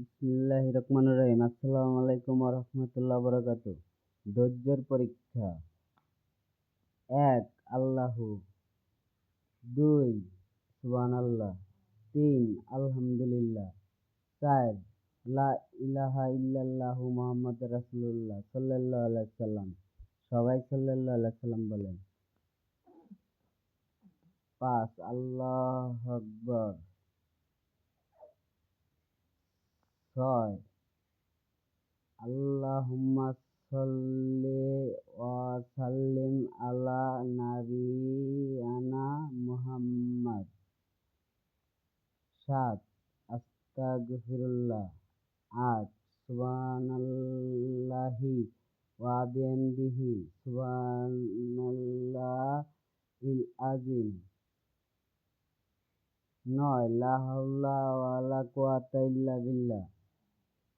বিসমিল্লাহির রহমানির রহিম। আসসালামু আলাইকুম ওয়া রাহমাতুল্লাহি ওয়া বারাকাতুহু। ধৈর্যের পরীক্ষা। ১ আল্লাহু, ২ সুবহানাল্লাহ, ৩ আলহামদুলিল্লাহ, ৪ লা ইলাহা ইল্লাল্লাহু মুহাম্মাদুর রাসূলুল্লাহ সাল্লাল্লাহু আলাইহি ওয়াসাল্লাম। সবাই সাল্লাল্লাহু আলাইহি ওয়াসাল্লাম বলেন। ৫ আল্লাহু আকবার, ৬ আল্লাহুম্মা সাল্লি ওয়া সাল্লিম আলা নাবিয়ানা মুহাম্মাদ। ৭ আস্তাগফিরুল্লাহ। ৮ সুবহানাল্লাহি ওয়া বিহামদিহি সুবহানাল্লাহিল আযীম। ৯ লা হাওলা ওয়া লা কুওয়াতা ইল্লা বিল্লাহ।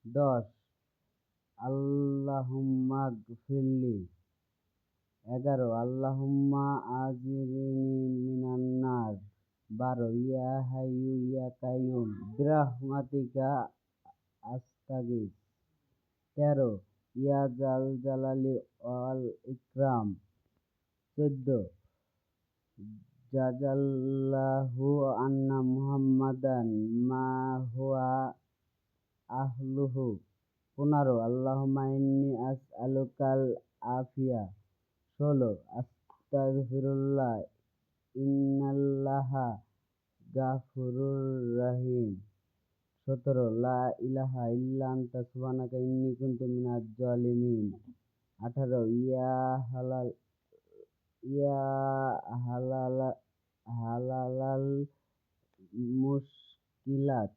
১০ আল্লাহুম্মাগফিরলি। ১১ আল্লাহুম্মা আজিরনি মিনান নার। ১২ ইয়া হাইয়্যু ইয়া কাইয়্যুম বিরহমাতিকা আস্তাগীথ। ১৩ ইয়া যাল জালালি ওয়াল ইকরাম। ১৪ জাযাল্লাহু আন্না মুহাম্মাদান মা হুয়া আহলুহু। ১৫ আল্লাহুম্মা ইন্নী আসআলুকাল আফিয়া। ১৬ আস্তাগফিরুল্লাহ ইন্নাল্লাহা গাফুরুর রহিম। ১৭ লা ইলাহা ইল্লা আনতা সুবহানাকা ইন্নী কুনতু মিনাজ জালিমিন। ১৮ ইয়া হালালাল মুশকিলাত।